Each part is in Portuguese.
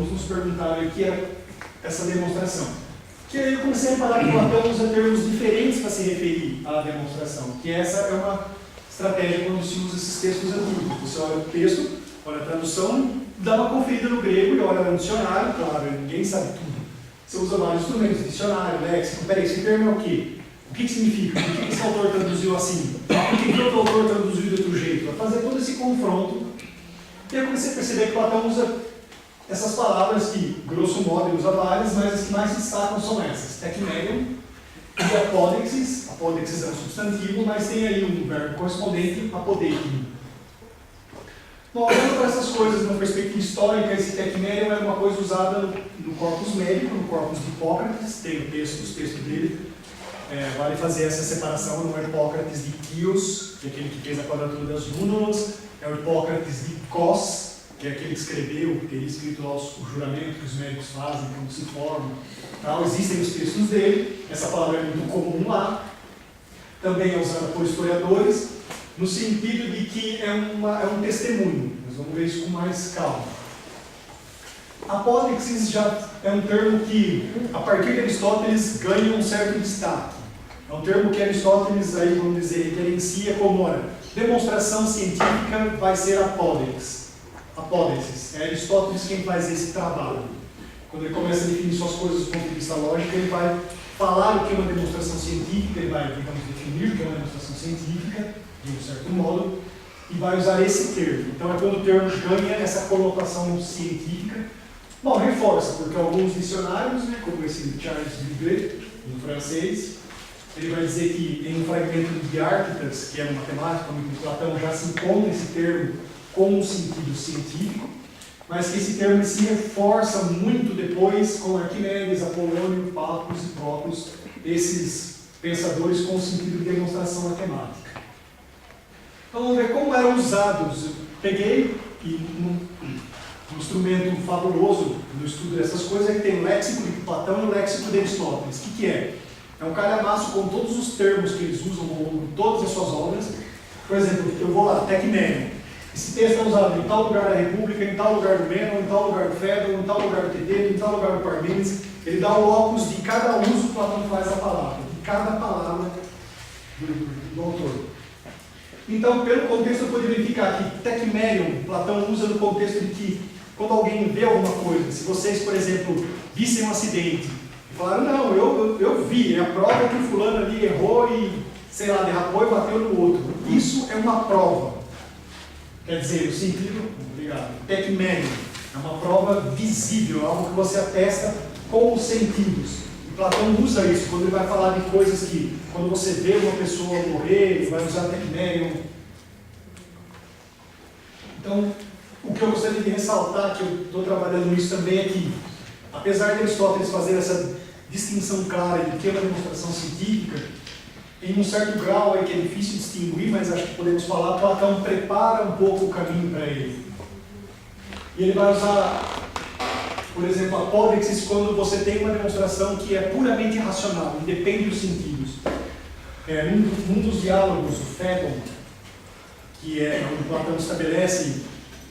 alunos nos perguntaram o que é essa demonstração. Que aí eu comecei a reparar que Platão usa termos diferentes para se referir à demonstração, que essa é uma estratégia quando se usa esses textos antigos. Você olha o texto, olha a tradução, dá uma conferida no grego e olha no dicionário, claro, ninguém sabe tudo. Você usa vários instrumentos, dicionário, léxico, peraí, esse termo é o quê? O que significa? Por que esse autor traduziu assim? Por que outro autor traduziu de outro jeito? Para fazer todo esse confronto. E eu comecei a perceber que Platão usa essas palavras que, grosso modo, ele usa várias, mas as que mais se destacam são essas: tecmerion e apodexis. Apodexis é um substantivo, mas tem aí um verbo correspondente, apodeikin. Bom, olhando para essas coisas numa perspectiva histórica, esse tecmerion é uma coisa usada no corpus médico, no corpus de Hipócrates, tem o texto, os textos dele. Vale fazer essa separação, não é Hipócrates de Quios, que é aquele que fez a quadratura das Rúnulas, é o Hipócrates de Cos, que é aquele que escreveu, que teria escrito lá o juramento que os médicos fazem, como se formam. Tal. Existem os textos dele, essa palavra é muito comum lá, também é usada por historiadores, no sentido de que é um testemunho. Nós vamos ver isso com mais calma. Apódexis já é um termo que, a partir de Aristóteles, ganha um certo destaque. É um termo que Aristóteles, aí, vamos dizer, referencia como demonstração científica vai ser apódex. Apódexis. É Aristóteles quem faz esse trabalho. Quando ele começa a definir suas coisas do ponto de vista lógico, ele vai falar o que é uma demonstração científica, ele vai, digamos, definir o que é uma demonstração científica, de um certo modo, e vai usar esse termo. Então é quando o termo ganha essa conotação científica. Bom, reforça, porque alguns dicionários, né, como esse Charles Dubré, em francês, ele vai dizer que em um fragmento de Arctas, que é uma matemática, onde Platão já se encontra esse termo com um sentido científico, mas que esse termo se reforça muito depois com Arquimedes, Apolônio, Pappus e Proclus, esses pensadores com sentido de demonstração matemática. Então vamos ver como eram usados. Eu peguei e um instrumento fabuloso no estudo dessas coisas é que tem o léxico de Platão e o léxico de Aristóteles. O que é? É um calhamaço com todos os termos que eles usam ao longo de todas as suas obras. Por exemplo, eu vou lá, tecmerion. Esse texto é usado em tal lugar da República, em tal lugar do Menon, em tal lugar do Fédon, em tal lugar do Tedênio, em tal lugar do Parmênides. Ele dá o locus de cada uso que Platão faz da palavra, de cada palavra do autor. Então, pelo contexto, eu poderia verificar que tecmerion, Platão usa no contexto de que, quando alguém vê alguma coisa, se vocês, por exemplo, vissem um acidente, e falaram, não, eu vi, é a prova que o fulano ali errou e, sei lá, derrapou e bateu no outro. Isso é uma prova. Quer dizer, o sentido, obrigado, tecmerion, é uma prova visível, algo que você atesta com os sentidos. E Platão usa isso quando ele vai falar de coisas que, quando você vê uma pessoa morrer, ele vai usar tecmerion. Então, o que eu gostaria de ressaltar, que eu estou trabalhando nisso também, é que, apesar de Aristóteles fazer essa distinção clara de que é uma demonstração científica, em um certo grau aí que é difícil distinguir, mas acho que podemos falar, Platão prepara um pouco o caminho para ele. E ele vai usar, por exemplo, a apódexis quando você tem uma demonstração que é puramente racional, independe dos sentidos. Num dos diálogos, o Fédon, que é onde Platão estabelece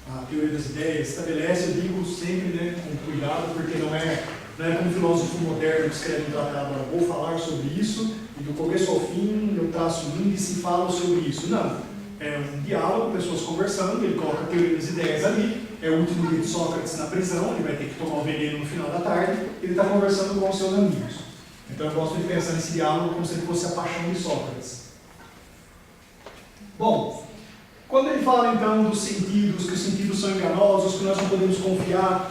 a teoria das ideias, estabelece, eu digo sempre, né, com cuidado, porque não é como um filósofo moderno que escreve um tratado, vou falar sobre isso, e do começo ao fim eu traço um índice e falo sobre isso. Não. É um diálogo, pessoas conversando, ele coloca a teoria das ideias ali, é o último dia de Sócrates na prisão, ele vai ter que tomar o veneno no final da tarde, ele está conversando com os seus amigos. Então eu gosto de pensar nesse diálogo como se ele fosse a paixão de Sócrates. Bom, quando ele fala então dos sentidos, que os sentidos são enganosos, que nós não podemos confiar,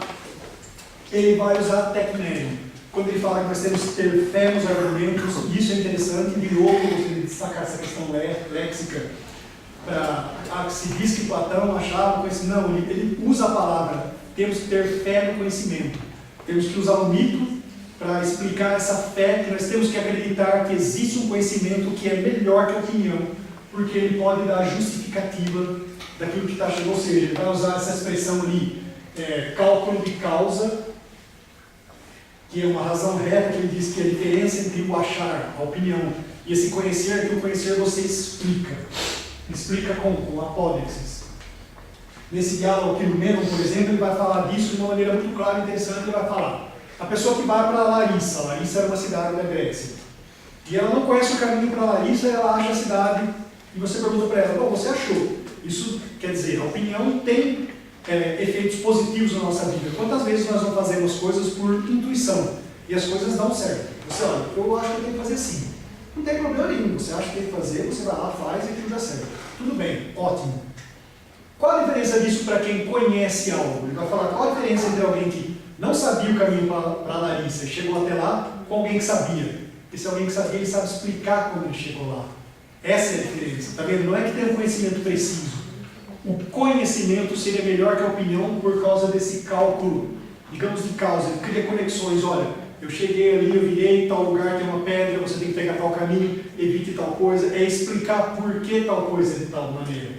ele vai usar tecmerion. Quando ele fala que nós temos que ter fé nos argumentos, isso é interessante, de novo, eu gostaria de destacar essa questão léxica, que se diz que Platão achava, não, ele usa a palavra, temos que ter fé no conhecimento, temos que usar o mito para explicar essa fé, que nós temos que acreditar que existe um conhecimento que é melhor que a opinião, porque ele pode dar justificativa daquilo que está chegando, ou seja, ele vai usar essa expressão ali, cálculo de causa, que é uma razão reta, que ele diz que a diferença entre o achar, a opinião, e esse conhecer, que o conhecer você explica com apódexis. Nesse diálogo aqui no Menon, por exemplo, ele vai falar disso de uma maneira muito clara e interessante. Ele vai falar: a pessoa que vai para Larissa, Larissa era uma cidade da Grécia, e ela não conhece o caminho para Larissa, ela acha a cidade, e você pergunta para ela: bom, você achou? Isso quer dizer, a opinião tem efeitos positivos na nossa vida. Quantas vezes nós não fazemos coisas por intuição e as coisas dão certo? Você, olha, eu acho que eu tenho que fazer assim. Não tem problema nenhum, você acha que tem que fazer, você vai lá, faz e tudo dá certo. Tudo bem, ótimo. Qual a diferença disso para quem conhece algo? Ele vai falar: qual a diferença entre alguém que não sabia o caminho para Larissa e chegou até lá, com alguém que sabia? Esse alguém que sabia, ele sabe explicar como ele chegou lá. Essa é a diferença. Está vendo? Não é que tem um conhecimento preciso. O conhecimento seria melhor que a opinião por causa desse cálculo, digamos, de causa. Ele cria conexões. Olha, eu cheguei ali, eu virei em tal lugar, tem uma pedra, você tem que pegar tal caminho, evite tal coisa. É explicar por que tal coisa é de tal maneira.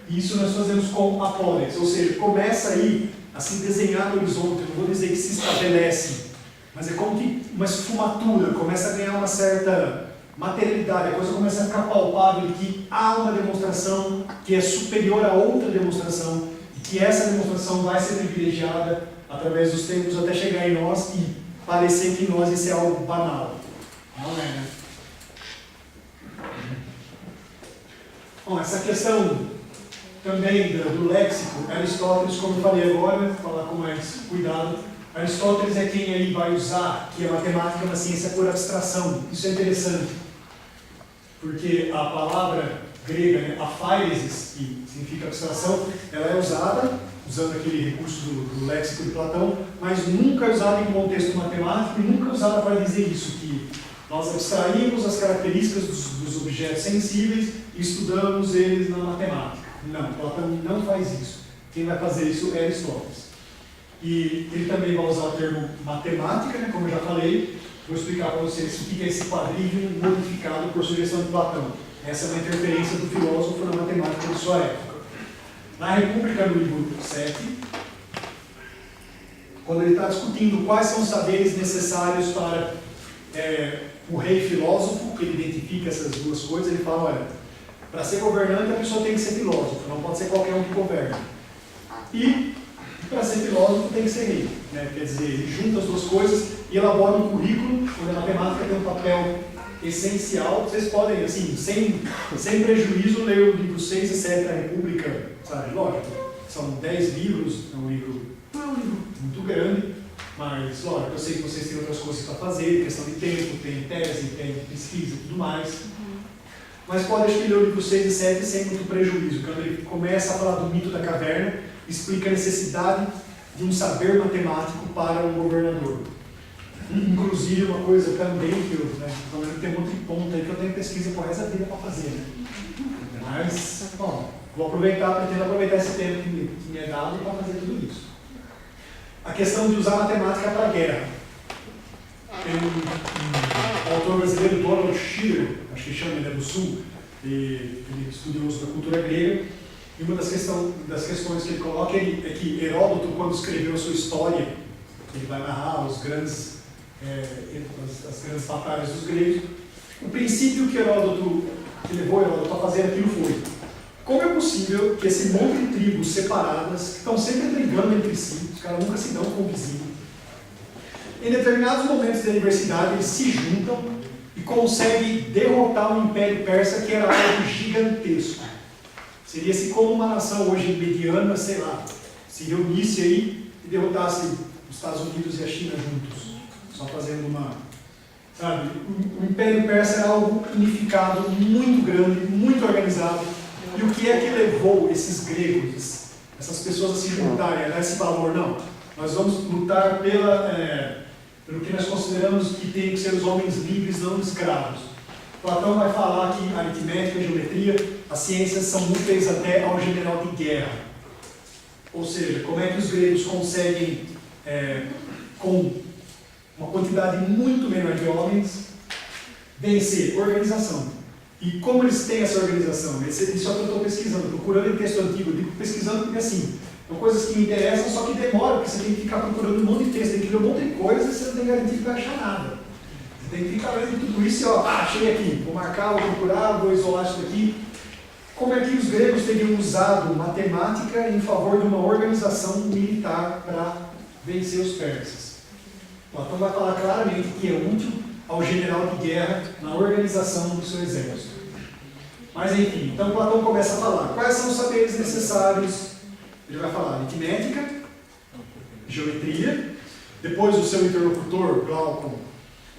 E isso nós fazemos com a pólex, ou seja, começa aí a se desenhar no horizonte. Eu não vou dizer que se estabelece, mas é como que uma esfumatura, começa a ganhar uma certa materialidade, a coisa começa a ficar palpável de que há uma demonstração que é superior a outra demonstração, e que essa demonstração vai ser privilegiada através dos tempos até chegar em nós e parecer que em nós isso é algo banal. Não é, né? Bom, essa questão também do léxico, Aristóteles, como eu falei agora, vou falar com mais cuidado, Aristóteles é quem aí vai usar que a matemática é uma ciência por abstração. Isso é interessante, porque a palavra grega, né, aphaeresis, que significa abstração, ela é usada, usando aquele recurso do léxico de Platão, mas nunca é usada em contexto matemático e nunca é usada para dizer isso, que nós abstraímos as características dos objetos sensíveis e estudamos eles na matemática. Não, Platão não faz isso. Quem vai fazer isso é Aristóteles. E ele também vai usar o termo matemática, né, como eu já falei. Vou explicar para vocês o que é esse quadrígio modificado por sugestão de Platão. Essa é uma interferência do filósofo na matemática de sua época. Na República, no livro 7, quando ele está discutindo quais são os saberes necessários para o rei filósofo, que ele identifica essas duas coisas, ele fala: olha, para ser governante a pessoa tem que ser filósofo, não pode ser qualquer um que governa. E para ser filósofo tem que ser rei, né? Quer dizer, ele junta as duas coisas e elabora um currículo onde a matemática tem um papel essencial. Vocês podem, assim, sem prejuízo, ler o livro 6 e 7 da República, sabe? Lógico, são 10 livros, não é um livro muito grande, mas, lógico, eu sei que vocês têm outras coisas para fazer, questão de tempo, tem tese, tem pesquisa e tudo mais. Mas pode escolher o livro 6 e 7 sem muito prejuízo. Quando ele começa a falar do mito da caverna, explica a necessidade de um saber matemático para um governador. Inclusive, uma coisa também que eu tenho um monte de ponto aí que eu tenho pesquisa por resto da vida para fazer, né? Mas, bom, pretendo aproveitar esse tempo que me é dado para fazer tudo isso. A questão de usar matemática para a guerra. Tem um autor brasileiro, Donald Schiller, acho que chama, ele é do Sul, ele é estudioso da cultura grega, e uma das questões que ele coloca é que Heródoto, quando escreveu a sua história, ele vai narrar as grandes batalhas dos gregos, o princípio que levou Heródoto a fazer aquilo foi: como é possível que esse monte de tribos separadas, que estão sempre brigando entre si, os caras nunca se dão com o vizinho, em determinados momentos de adversidade, eles se juntam e conseguem derrotar um império persa que era algo gigantesco. Seria se como uma nação hoje mediana, sei lá, se reunisse aí e derrotasse os Estados Unidos e a China juntos. Só fazendo uma... Sabe, o império persa era algo unificado, muito grande, muito organizado. E o que é que levou esses gregos, essas pessoas a se juntarem, a dar esse valor? Não, nós vamos lutar pelo que nós consideramos que tem que ser os homens livres, não escravos. Platão vai falar que a aritmética, a geometria, as ciências são úteis até ao general de guerra. Ou seja, como é que os gregos conseguem, com uma quantidade muito menor de homens, vencer? Organização. E como eles têm essa organização? Isso é o que eu estou pesquisando, procurando em texto antigo. Eu digo pesquisando porque, assim, são coisas que me interessam, só que demora, porque você tem que ficar procurando um monte de texto, tem que ler um monte de coisa e você não tem garantia que vai achar nada. Você tem que ficar lendo tudo isso e, achei aqui, vou marcar, vou procurar, vou isolar isso daqui. como é que os gregos teriam usado matemática em favor de uma organização militar para vencer os persas. Platão vai falar claramente que é útil ao general de guerra na organização do seu exército. Mas enfim, então Platão começa a falar quais são os saberes necessários. Ele vai falar aritmética, geometria, depois o seu interlocutor, Glaucon,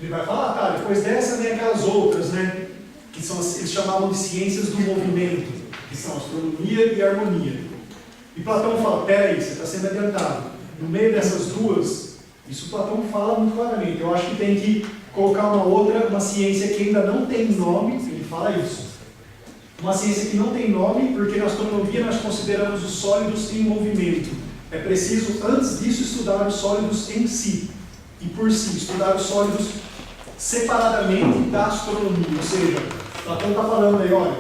ele vai falar, tá, depois dessa vem aquelas outras, né, que são, eles chamavam de ciências do movimento, que são astronomia e harmonia. E Platão fala, peraí, você está sendo adiantado. No meio dessas duas, isso Platão fala muito claramente. Eu acho que tem que colocar uma outra, uma ciência que ainda não tem nome, ele fala isso. Uma ciência que não tem nome, porque na astronomia nós consideramos os sólidos em movimento. É preciso, antes disso, estudar os sólidos em si, e por si, estudar os sólidos separadamente da astronomia. Ou seja, Platão está falando aí, olha,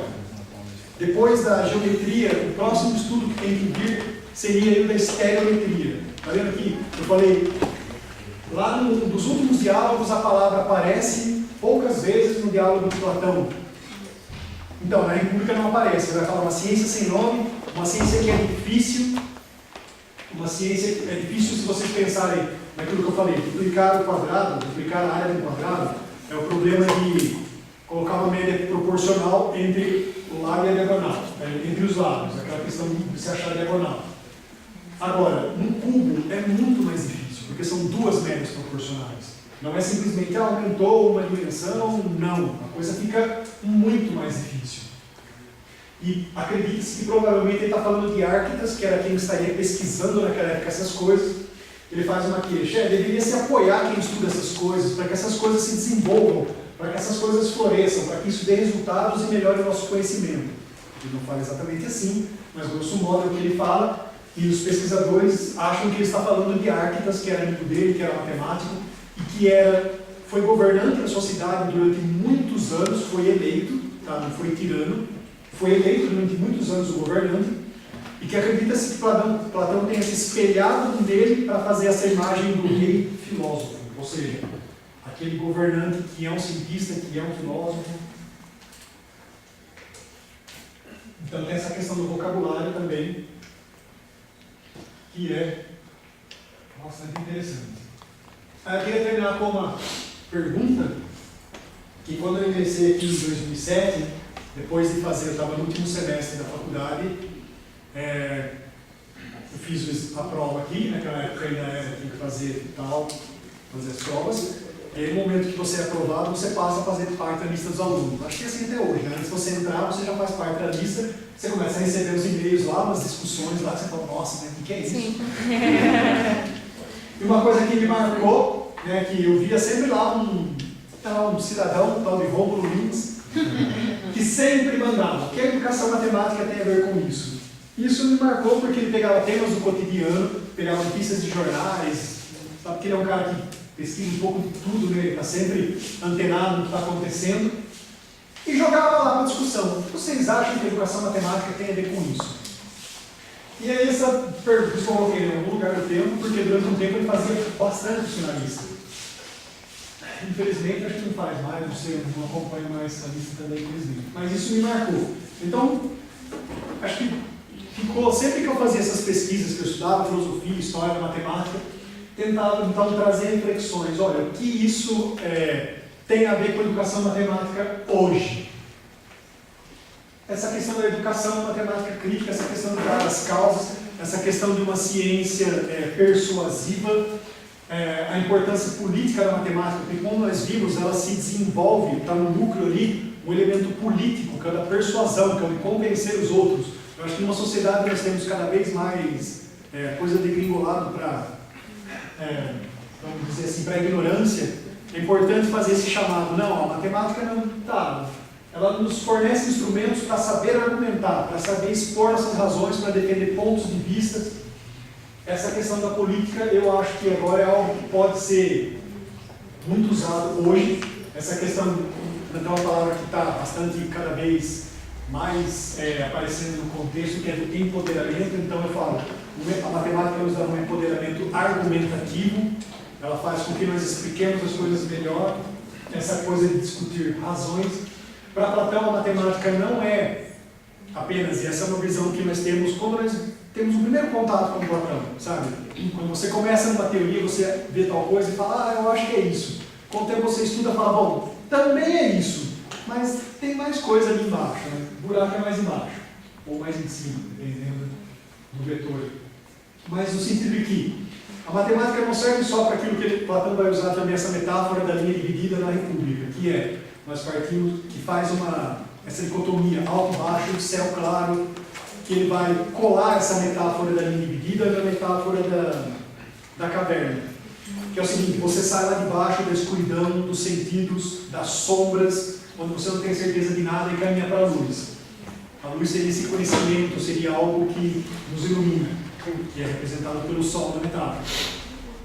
depois da geometria, o próximo estudo que tem que vir seria o da estereometria. Está vendo aqui? Eu falei, lá nos últimos diálogos a palavra aparece poucas vezes no diálogo de Platão. Então, na República não aparece. Ele vai falar uma ciência sem nome, uma ciência que é difícil, uma ciência que é difícil se vocês pensarem naquilo que eu falei, duplicar o quadrado, duplicar a área do quadrado, é o problema de colocar uma média proporcional entre o lado e a diagonal, entre os lados, aquela questão de se achar diagonal. Agora, num cubo é muito mais difícil, porque são duas médias proporcionais. Não é simplesmente aumentou uma dimensão, não. A coisa fica muito mais difícil. E acredite-se que provavelmente ele está falando de Arquitas, que era quem estaria pesquisando naquela época essas coisas. Ele faz uma queixa, deveria se apoiar quem estuda essas coisas, para que essas coisas se desenvolvam, para que essas coisas floresçam, para que isso dê resultados e melhore o nosso conhecimento. Ele não fala exatamente assim, mas grosso modo é o que ele fala, e os pesquisadores acham que ele está falando de Arquitas, que era amigo dele, que era matemático, e que foi governante da sua cidade durante muitos anos, foi eleito, tá? Não foi tirano, foi eleito durante muitos anos o governante, e que acredita-se que Platão tenha se espelhado nele para fazer essa imagem do rei filósofo, ou seja, aquele governante que é um cientista, que é um filósofo. Então tem essa questão do vocabulário também, que é bastante interessante. Eu queria terminar com uma pergunta, que quando eu ingressei aqui em 2007, depois de fazer, eu estava no último semestre da faculdade, eu fiz a prova aqui, naquela época ainda tinha que fazer fazer as provas, e aí no momento que você é aprovado, você passa a fazer parte da lista dos alunos. Acho que é assim até hoje, né? Antes de você entrar, você já faz parte da lista, você começa a receber os e-mails lá, umas discussões lá, você fala, nossa, né, o que é isso? Sim. E uma coisa que me marcou, né, que eu via sempre lá um cidadão, um tal de Rômulo Lins, que sempre mandava, o que a educação matemática tem a ver com isso? Isso me marcou porque ele pegava temas do cotidiano, pegava notícias de jornais, sabe que ele é um cara que pesquisa um pouco de tudo, né? Ele está sempre antenado no que está acontecendo, e jogava lá para discussão. O que vocês acham que a educação matemática tem a ver com isso? E aí essa pergunta eu coloquei em algum lugar do tempo, porque durante um tempo ele fazia bastante finalista. Infelizmente acho que não faz mais, não sei, não acompanho mais a lista também, infelizmente. Mas isso me marcou. Então, acho que ficou, sempre que eu fazia essas pesquisas, que eu estudava filosofia, história, matemática, tentava então trazer reflexões. Olha, o que isso tem a ver com a educação matemática hoje? Essa questão da educação matemática crítica, essa questão das causas, essa questão de uma ciência persuasiva, a importância política da matemática, porque como nós vimos, ela se desenvolve, está no núcleo ali, um elemento político, que é da persuasão, que é o de convencer os outros. Eu acho que numa sociedade nós temos cada vez mais coisa degringolada para, vamos dizer assim, para a ignorância. É importante fazer esse chamado. Não, a matemática não está. Ela nos fornece instrumentos para saber argumentar, para saber expor nossas razões, para defender pontos de vista. Essa questão da política, eu acho que agora é algo que pode ser muito usado hoje. Essa questão, então, é uma palavra que está bastante, cada vez mais aparecendo no contexto, que é do empoderamento. Então, eu falo, a matemática nos dá um empoderamento argumentativo, ela faz com que nós expliquemos as coisas melhor, essa coisa de discutir razões. Para Platão, a matemática não é apenas, e essa é uma visão que nós temos quando nós temos o primeiro contato com Platão, sabe? Quando você começa numa teoria, você vê tal coisa e fala, eu acho que é isso. Com o tempo você estuda e fala, bom, também é isso, mas tem mais coisa ali embaixo, né? O buraco é mais embaixo, ou mais em cima, dependendo do vetor. Mas no sentido de que a matemática não serve só para aquilo que Platão vai usar também, essa metáfora da linha dividida na República, que é, nós partimos, que faz essa dicotomia alto-baixo, céu claro, que ele vai colar essa metáfora da linha dividida na metáfora da caverna. Que é o seguinte, você sai lá de baixo da escuridão, dos sentidos, das sombras, onde você não tem certeza de nada e caminha para a luz. A luz seria esse conhecimento, seria algo que nos ilumina, que é representado pelo sol na metáfora.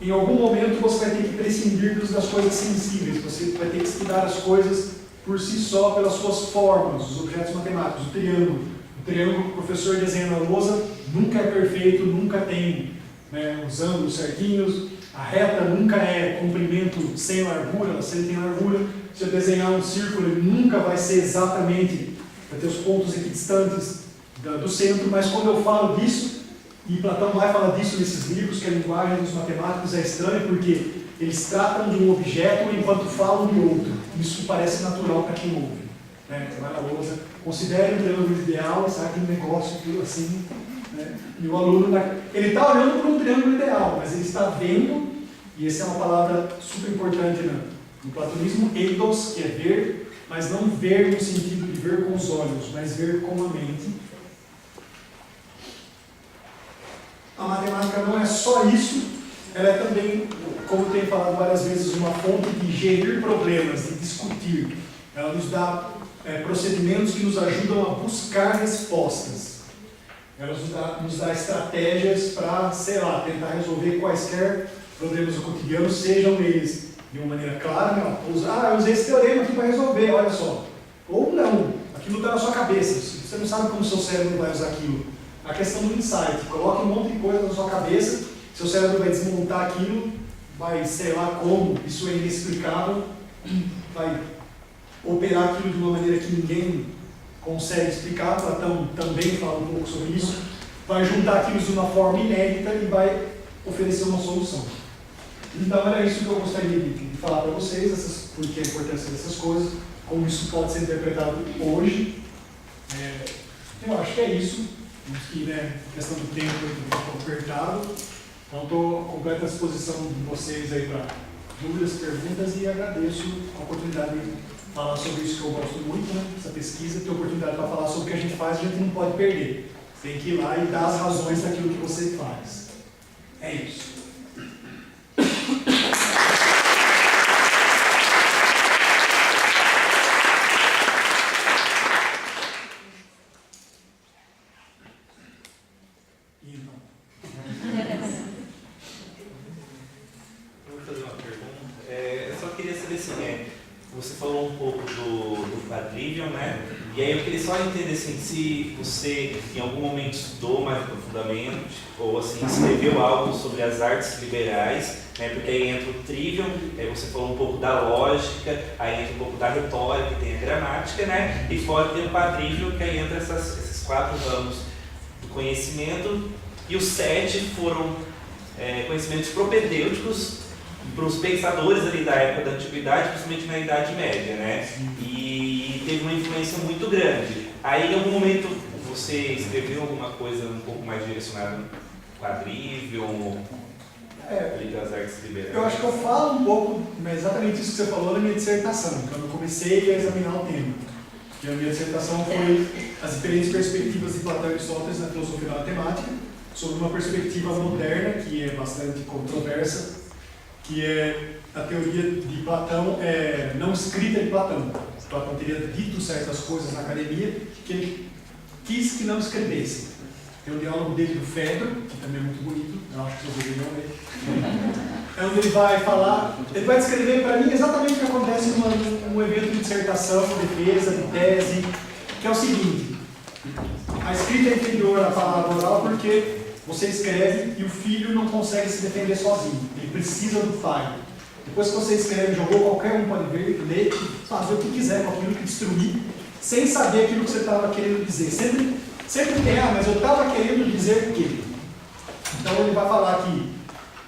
Em algum momento você vai ter que prescindir das coisas sensíveis, você vai ter que estudar as coisas por si só, pelas suas formas, os objetos matemáticos, o triângulo. O triângulo que o professor desenha na lousa nunca é perfeito, nunca tem, né, os ângulos certinhos, a reta nunca é comprimento sem largura, ela sempre tem largura. Se eu desenhar um círculo, ele nunca vai ser exatamente, vai ter os pontos equidistantes do centro, mas quando eu falo disso, e Platão vai falar disso nesses livros, que a linguagem dos matemáticos é estranha, porque eles tratam de um objeto enquanto falam de outro. Isso parece natural para quem ouve. Né? Você vai na lousa, considere um triângulo ideal, sabe aquele negócio, tudo assim. Né? E o aluno, ele está olhando para um triângulo ideal, mas ele está vendo, e essa é uma palavra super importante no platonismo, eidos, que é ver, mas não ver no sentido de ver com os olhos, mas ver com a mente. A matemática não é só isso, ela é também, como eu tenho falado várias vezes, uma fonte de gerir problemas, de discutir. Ela nos dá procedimentos que nos ajudam a buscar respostas. Ela nos dá estratégias para, sei lá, tentar resolver quaisquer problemas do cotidiano, sejam eles de uma maneira clara, não, eu usei esse teorema aqui para resolver, olha só. Ou não, aquilo está na sua cabeça, você não sabe como o seu cérebro vai usar aquilo. A questão do insight, coloque um monte de coisa na sua cabeça, seu cérebro vai desmontar aquilo, vai, sei lá como, isso é inexplicável, vai operar aquilo de uma maneira que ninguém consegue explicar. Platão também fala um pouco sobre isso, vai juntar aquilo de uma forma inédita e vai oferecer uma solução. Então era isso que eu gostaria de falar para vocês, porque a importância dessas coisas, como isso pode ser interpretado hoje. Eu acho que é isso. Que, né, questão do tempo um pouco apertado, então estou à completa disposição de vocês aí para dúvidas, perguntas, e agradeço a oportunidade de falar sobre isso que eu gosto muito, né, essa pesquisa, ter a oportunidade para falar sobre o que a gente faz, a gente não pode perder, tem que ir lá e dar as razões daquilo que você faz. É isso. Você falou um pouco do quadrivium, né? E aí eu queria só entender assim, se você em algum momento estudou mais profundamente ou assim, escreveu algo sobre as artes liberais, né? Porque aí entra o trivium, aí você falou um pouco da lógica, aí entra um pouco da retórica, que tem a gramática, né? E fora tem o quadrivium, que aí entra esses 4 ramos do conhecimento, e os 7 foram conhecimentos propedêuticos para os pensadores ali da época da antiguidade, principalmente na Idade Média, né? E teve uma influência muito grande. Aí, em algum momento, você escreveu alguma coisa um pouco mais direcionada no quadrivium, ali das artes liberais? Eu acho que eu falo um pouco, exatamente isso que você falou na minha dissertação, quando eu comecei a examinar o tema. E a minha dissertação foi as diferentes perspectivas de Platão e Aristóteles na filosofia da matemática, sobre uma perspectiva moderna, que é bastante controversa, que é a teoria de Platão, não escrita de Platão. Platão teria dito certas coisas na academia que ele quis que não escrevesse. Tem um diálogo dele do Fedro, que também é muito bonito, eu acho que vocês deveriam ler. É onde ele vai falar, ele vai descrever para mim exatamente o que acontece num evento de dissertação, defesa, de tese, que é o seguinte: a escrita é inferior à palavra oral porque você escreve e o filho não consegue se defender sozinho, ele precisa do pai. Depois que você escreve, jogou, qualquer um pode ver, ler, fazer o que quiser com aquilo que destruir, sem saber aquilo que você estava querendo dizer. Sempre tem, mas eu estava querendo dizer o quê? Então ele vai falar que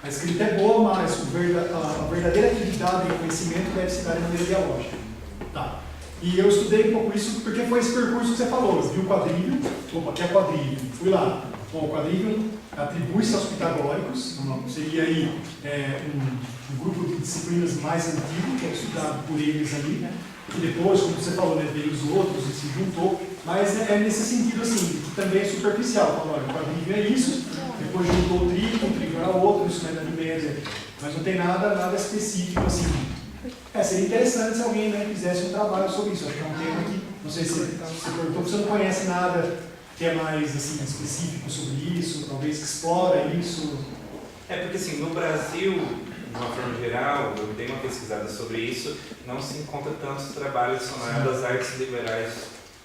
a escrita é boa, mas a verdadeira atividade e conhecimento deve se dar de maneira dialógica. Tá. E eu estudei um pouco isso porque foi esse percurso que você falou. Eu vi o quadrívio, que é quadrívio, fui lá. Bom, o quadrívio atribui-se aos pitagóricos, seria aí um grupo de disciplinas mais antigo, que é estudado por eles ali, né? E depois, como você falou, né, veio os outros e se juntou, mas é nesse sentido assim, que também é superficial. Falou, olha, o quadrívio é isso, depois juntou o trigo era outro, isso na Idade Média, mas não tem nada específico assim. Seria interessante se alguém, né, fizesse um trabalho sobre isso. Acho que é um tema que, não sei se você perguntou, você não conhece nada que é mais assim, específico sobre isso, talvez que explora isso. Porque assim, no Brasil, de uma forma geral, eu dei uma pesquisada sobre isso, não se encontra tantos trabalhos relacionados às artes liberais,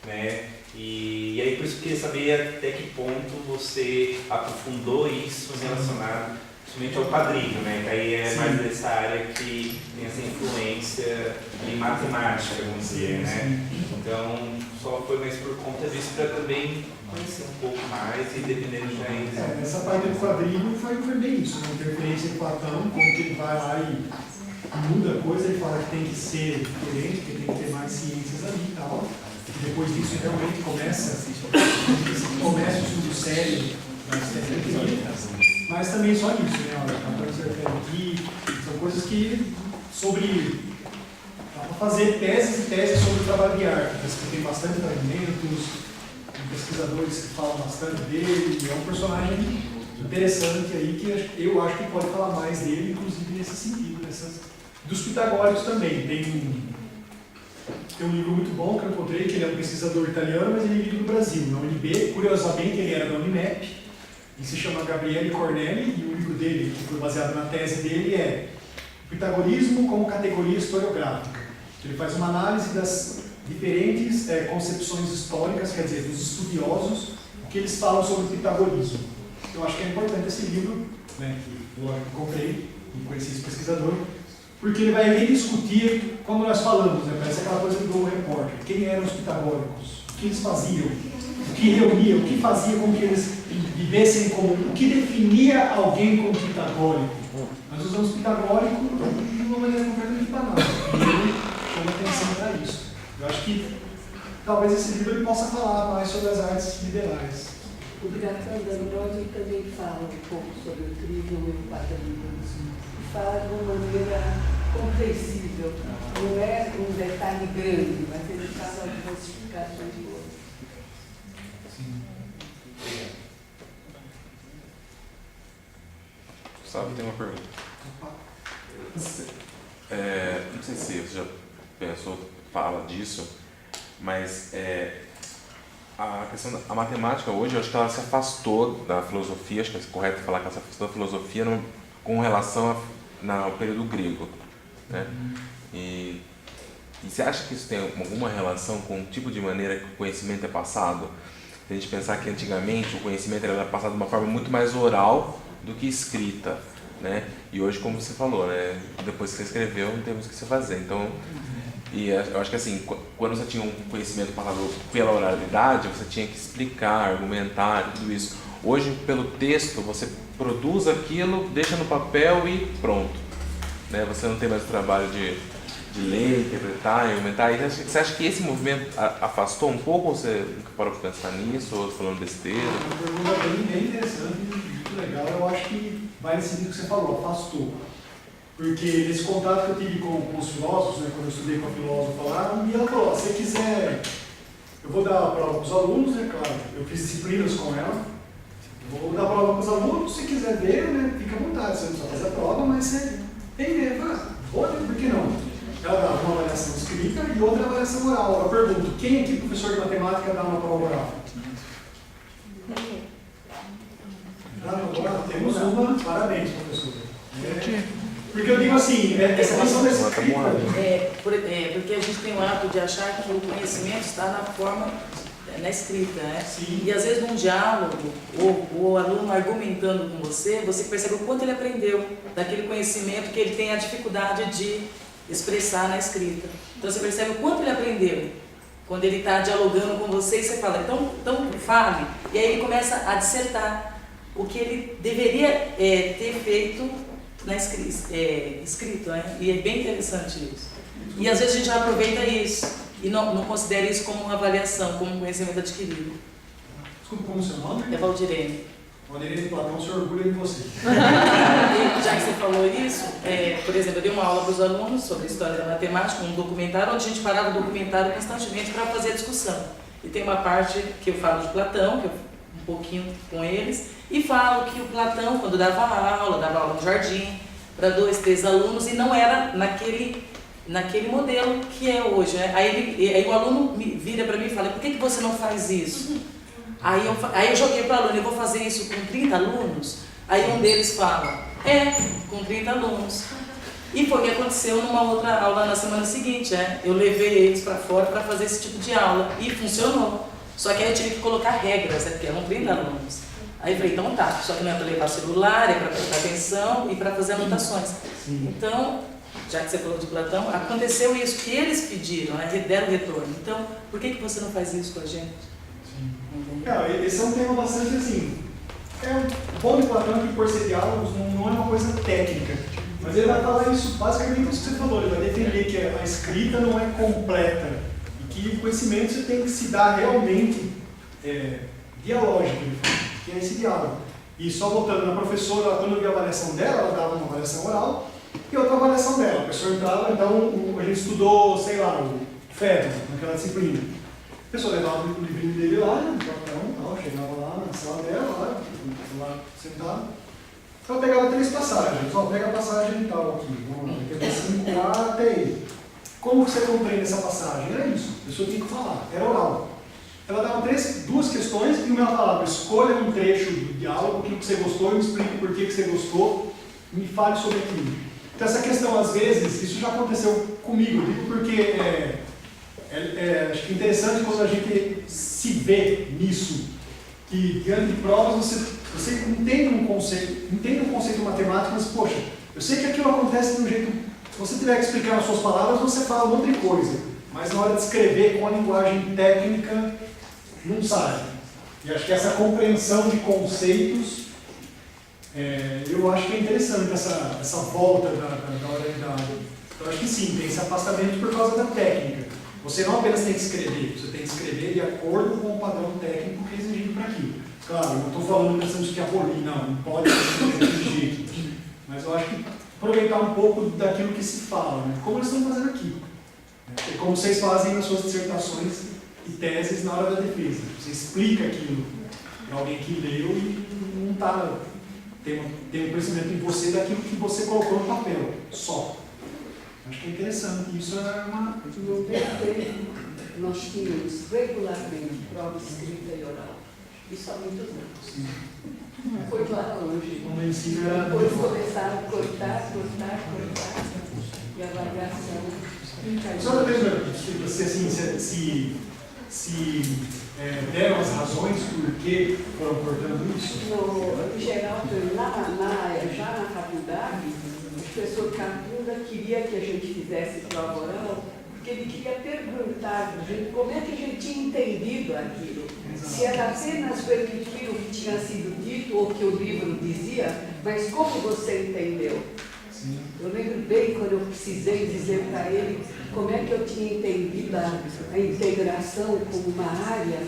né? E aí por isso eu queria saber até que ponto você aprofundou isso relacionado principalmente ao quadrívio, né? Que aí é mais dessa área que tem essa influência em matemática, vamos dizer, né? Então, só foi mais por conta disso para também conhecer um pouco mais e dependendo já essa parte do quadrívio foi bem isso, né? Interferência de Platão, como que ele vai lá e muda a coisa, ele fala que tem que ser diferente, que tem que ter mais ciências ali e tal. E depois disso realmente começa o estudo sério da estereoquímica, mas também só isso, né? Aqui, são coisas que dá para fazer teses e teses sobre o trabalho de arte, que tem bastante fragmentos, pesquisadores que falam bastante dele, é um personagem interessante aí que eu acho que pode falar mais dele, inclusive nesse sentido, dos pitagóricos também. Tem um livro muito bom que eu encontrei, que ele é um pesquisador italiano, mas ele vive no Brasil, na UNB. Curiosamente, ele era da Unimep, e se chama Gabriele Cornelli, e o livro dele, que foi baseado na tese dele, é O Pitagorismo como Categoria Historiográfica. Ele faz uma análise das diferentes concepções históricas, quer dizer, dos estudiosos, o que eles falam sobre o pitagorismo. Eu acho que é importante esse livro, né, que eu comprei e conheci esse pesquisador, porque ele vai rediscutir, como nós falamos, né, parece aquela coisa do Globo Repórter, quem eram os pitagóricos, o que eles faziam, o que reuniam, o que fazia com que eles vivessem em comum, o que definia alguém como pitagórico. Nós usamos pitagórico de uma maneira completamente banal, e ele chama atenção para isso. Eu acho que talvez esse livro ele possa falar mais sobre as artes liberais. O Biratan Danilodi também fala um pouco sobre o trivium e o quadrívio. Fala de uma maneira compreensível. Não é um detalhe grande, mas ele fala algumas explicações boas. Sabe, tem uma pergunta. Não sei se você já pensou, fala disso, mas a questão da matemática hoje, eu acho que ela se afastou da filosofia, acho que é correto falar que ela se afastou da filosofia com relação ao período grego, né? E você acha que isso tem alguma relação com o tipo de maneira que o conhecimento é passado? Se a gente pensar que antigamente o conhecimento era passado de uma forma muito mais oral do que escrita, né? E hoje, como você falou, né? Depois que você escreveu, não temos o que se fazer. Então, e eu acho que assim, quando você tinha um conhecimento passado pela oralidade, você tinha que explicar, argumentar, tudo isso. Hoje, pelo texto, você produz aquilo, deixa no papel e pronto, né? Você não tem mais o trabalho de ler, interpretar, argumentar. E você acha que esse movimento afastou um pouco, ou você nunca parou para pensar nisso, ou falando besteira? É uma pergunta bem interessante, muito legal. Eu acho que vai nesse sentido que você falou, afastou. Porque nesse contato que eu tive com os filósofos, né, quando eu estudei com a filósofa lá, e ela falou, se você quiser, eu vou dar a prova para os alunos, né, claro, eu fiz disciplinas com ela, eu vou dar a prova para os alunos, se quiser ver, né, fica à vontade, você não precisa fazer a prova, mas você tem que ver, por que não? Ela dá uma avaliação escrita e outra avaliação oral. Eu pergunto, quem aqui, professor de matemática, dá uma prova oral? Temos uma, parabéns, professor. Porque eu digo assim, essa questão desse porque a gente tem o hábito de achar que o conhecimento está na forma, na escrita, né? Sim. E às vezes num diálogo, o aluno argumentando com você percebe o quanto ele aprendeu daquele conhecimento que ele tem a dificuldade de expressar na escrita. Então você percebe o quanto ele aprendeu. Quando ele está dialogando com você, você fala, então fale. E aí ele começa a dissertar o que ele deveria ter feito escrito, né? E é bem interessante isso. E às vezes a gente já aproveita isso e não considera isso como uma avaliação, como um conhecimento adquirido. Desculpa, como é o seu nome? É Valdirene. Valdirene Platão se orgulha de você. Já que você falou isso, por exemplo, eu dei uma aula para os alunos sobre a história da matemática, um documentário, onde a gente parava o documentário constantemente para fazer a discussão. E tem uma parte que eu falo de Platão, que eu um pouquinho com eles, e falo que o Platão, quando dava aula no jardim, para 2, 3 alunos, e não era naquele modelo que é hoje, né? Aí o aluno vira para mim e fala, por que você não faz isso? Aí eu joguei para o aluno, eu vou fazer isso com 30 alunos? Aí um deles fala, com 30 alunos. E foi o que aconteceu numa outra aula na semana seguinte, eu levei eles para fora para fazer esse tipo de aula, e funcionou. Só que aí eu tive que colocar regras, porque eram 30 alunos. Aí eu falei, então tá, só que não é para levar celular, é para prestar atenção e para fazer anotações. Então, já que você falou de Platão, aconteceu isso, que eles pediram, deram retorno. Então, por que você não faz isso com a gente? Esse é um tema bastante assim. Bom de Platão que por ser diálogos não é uma coisa técnica. Mas ele vai falar isso basicamente isso que você falou. Ele vai defender que a escrita não é completa e que o conhecimento você tem que se dar realmente dialógico, que é esse diálogo. E só voltando na professora, quando eu vi a avaliação dela, ela dava uma avaliação oral e outra avaliação dela. A pessoa entrava, então a gente estudou, sei lá, o Fedro, naquela disciplina. A pessoa levava o livrinho dele lá, no papel, chegava lá na sala dela, lá sentado. Ela pegava 3 passagens, pega a passagem tal aqui, vamos lá, que é 5 lá até aí. Como você compreende essa passagem? Era isso, a pessoa tinha que falar, era oral. Ela dava 2 questões e uma palavra, escolha um trecho do diálogo, o que você gostou, me explique por que você gostou, me fale sobre aquilo. Então essa questão, às vezes, isso já aconteceu comigo, eu digo porque acho que é interessante quando a gente se vê nisso, que diante de provas você entende um conceito matemático, mas poxa, eu sei que aquilo acontece de um jeito, se você tiver que explicar nas suas palavras, você fala outra coisa, mas na hora de escrever com a linguagem técnica, não sai. E acho que essa compreensão de conceitos, eu acho que é interessante essa volta da oralidade. Eu acho que sim, tem esse afastamento por causa da técnica. Você não apenas tem que escrever, você tem que escrever de acordo com o padrão técnico que é exigido para aquilo. Claro, eu não estou falando pensando que abolir, não pode ser desse jeito. Mas eu acho que aproveitar um pouco daquilo que se fala, né? Como eles estão fazendo aqui. É como vocês fazem nas suas dissertações e teses na hora da defesa. Você explica aquilo para alguém que leu e não está tem um conhecimento em você daquilo que você colocou no papel, só. Acho que é interessante. Isso é uma... No DT, nós tínhamos regularmente prova escrita e oral. Isso há muitos anos. Foi lá longe. Depois começaram a cortar, e a avaliação. Só uma vez, se deram as razões por que foram cortando isso? No geral, já na faculdade, o professor Capunda queria que a gente fizesse prova oral, porque ele queria perguntar a gente como é que a gente tinha entendido aquilo. Se era apenas repetir o que tinha sido dito ou o que o livro dizia, mas como você entendeu? Sim. Eu lembro bem quando eu precisei dizer para ele como é que eu tinha entendido a integração como uma área,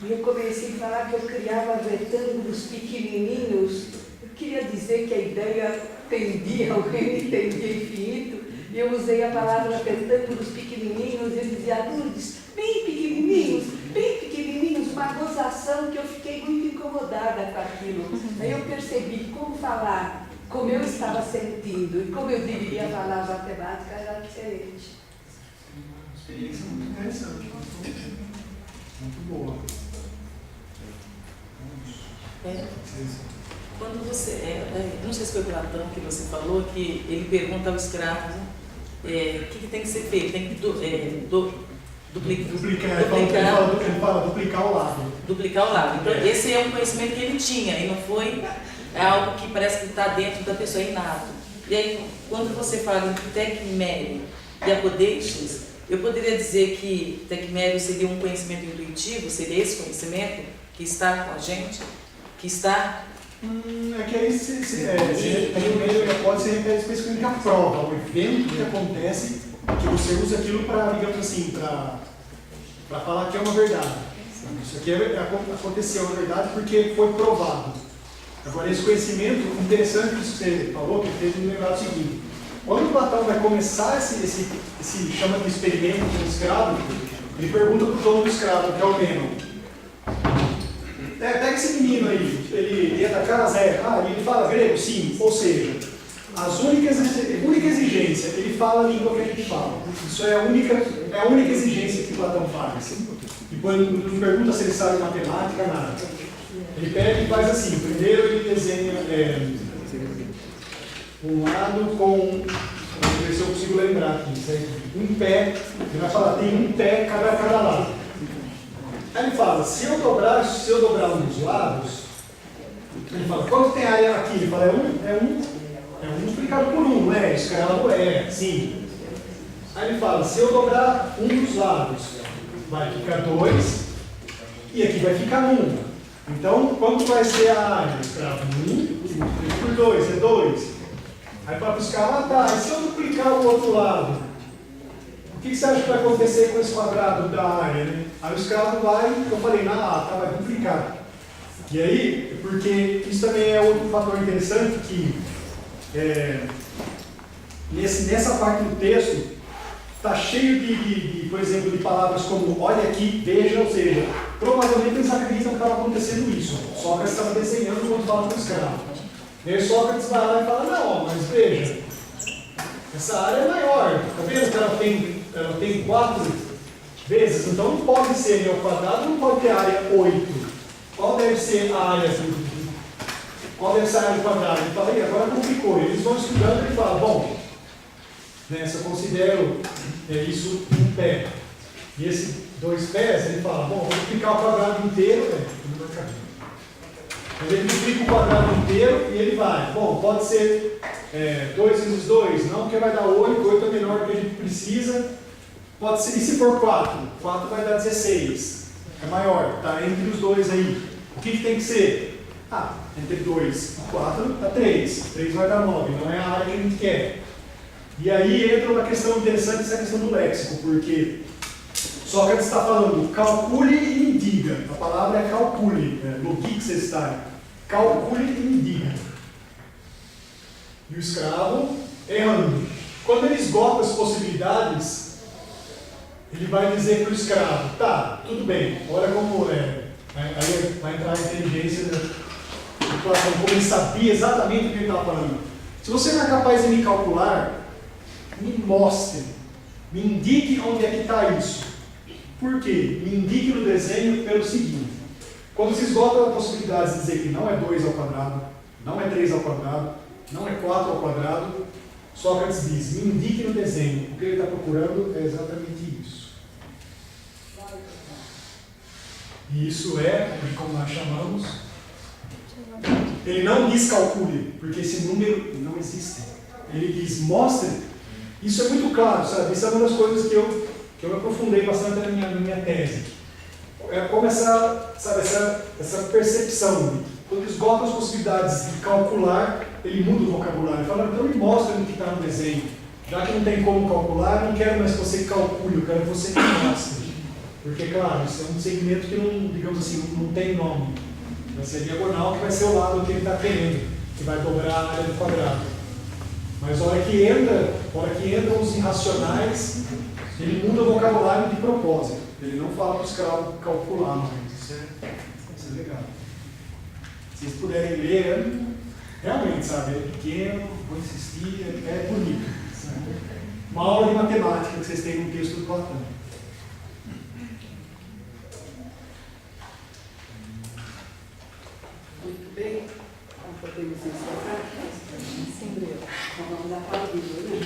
e eu comecei a falar que eu criava retângulos pequenininhos. Eu queria dizer que a ideia tendia, alguém entendia infinito, e eu usei a palavra retângulos pequenininhos, e ele dizia, Lourdes, bem pequenininhos, uma gozação que eu fiquei muito incomodada com aquilo. Aí eu percebi como falar, como eu estava sentindo, e como eu deveria falar matemática era diferente. Uma experiência muito interessante, muito boa. Quando você, não sei se foi o Platão que você falou, que ele pergunta ao escravo o que tem que ser feito, tem que duplicar o lado. Duplicar o lado. Então, esse é um conhecimento que ele tinha, e não foi algo que parece que está dentro da pessoa, inato. E aí, quando você fala em tecmere e apodeixes, Eu poderia dizer que tecmério seria um conhecimento intuitivo, seria esse conhecimento que está com a gente, que está... É que aí tecmério pode ser especificamente a prova, o evento que acontece, que você usa aquilo para, digamos assim, para falar que é uma verdade. Isso aqui aconteceu, é verdade, porque foi provado. Agora, esse conhecimento, interessante que você falou, que fez me lembrar o seguinte: quando Platão vai começar esse chama de experimento com o escravo, ele pergunta para o dono do escravo, que é o Menon: pega esse menino aí, ele é da casa? Ele fala grego? Sim. Ou seja, única exigência, ele fala a língua que a gente fala. Isso é a única exigência que Platão faz. Depois não pergunta se ele sabe matemática, nada. Ele pega e faz assim: primeiro ele desenha um lado com, vamos ver se eu consigo lembrar aqui, um pé, ele vai falar, tem um pé cada lado. Aí ele fala, se eu dobrar um dos lados, ele fala, quanto tem área aqui? Ele fala, é um multiplicado por 1, não é? Escravo sim. Aí ele fala, se eu dobrar um dos lados, vai ficar 2, e aqui vai ficar 1. Então, quanto vai ser a área? Escravo 1 por 2, é 2. Aí fala para os caras, e se eu duplicar o outro lado? O que você acha que vai acontecer com esse quadrado da área? Né? Aí o escravo vai, eu falei, vai duplicar. E aí, porque isso também é outro fator interessante, que nessa parte do texto está cheio de, por exemplo, de palavras como olha aqui, veja, ou seja, provavelmente eles acreditam que estava acontecendo isso. Sócrates estava desenhando quando fala com o escravo. E aí Sócrates vai lá e fala, não, mas veja, essa área é maior, está vendo que ela tem 4 vezes, então não pode ser ao quadrado, não pode ter área 8. Qual deve ser a área? Qual deve ser a área do quadrado? Ele fala, agora complicou. Eles vão estudando e falam, bom, se eu considero isso um pé, e esse 2 pés, ele fala, bom, vou duplicar o quadrado inteiro, ele duplica o quadrado inteiro e ele vai. Bom, pode ser 2 vezes 2, não, porque vai dar 8, 8 é menor do que a gente precisa. Pode ser, e se for 4? 4 vai dar 16, é maior, está entre os dois aí. O que tem que ser? Entre 2 e 4 dá 3, 3 vai dar 9, não é a área que a gente quer. E aí entra uma questão interessante, essa questão do léxico, porque Sócrates está falando calcule e me diga. A palavra é calcule, logixestai. Calcule e me diga. E o escravo errando. Quando ele esgota as possibilidades, ele vai dizer para o escravo, tudo bem, olha como é. Aí vai entrar a inteligência do Platão, como ele sabia exatamente o que ele estava falando. Se você não é capaz de me calcular, me mostre, me indique onde é que está isso. Por quê? Me indique no desenho pelo seguinte: quando se esgota a possibilidade de dizer que não é 2 ao quadrado, não é 3 ao quadrado, não é 4 ao quadrado, Sócrates diz, me indique no desenho. O que ele está procurando é exatamente isso. E isso como nós chamamos, ele não diz calcule, porque esse número não existe. Ele diz mostre. Isso é muito claro, sabe? Isso é uma das coisas que eu aprofundei bastante na minha tese. É como essa percepção. Quando esgota as possibilidades de calcular, ele muda o vocabulário. Ele fala, então me mostra o que está no desenho. Já que não tem como calcular, não quero mais que você calcule, eu quero que você me mostre. Porque, claro, isso é um segmento que não, digamos assim, não tem nome. Vai ser a diagonal, que vai ser o lado que ele está querendo, que vai dobrar a área do quadrado. Mas a hora que entram os irracionais, ele muda o vocabulário de propósito. Ele não fala para o escravo calcular mais. Isso é legal. Se vocês puderem ler, realmente, sabe, é pequeno, vou insistir, é bonito. Uma aula de matemática que vocês têm no texto do Platão. Muito bem. Então, podemos encerrar? Sim, Breu. Vamos dar para o vídeo, né?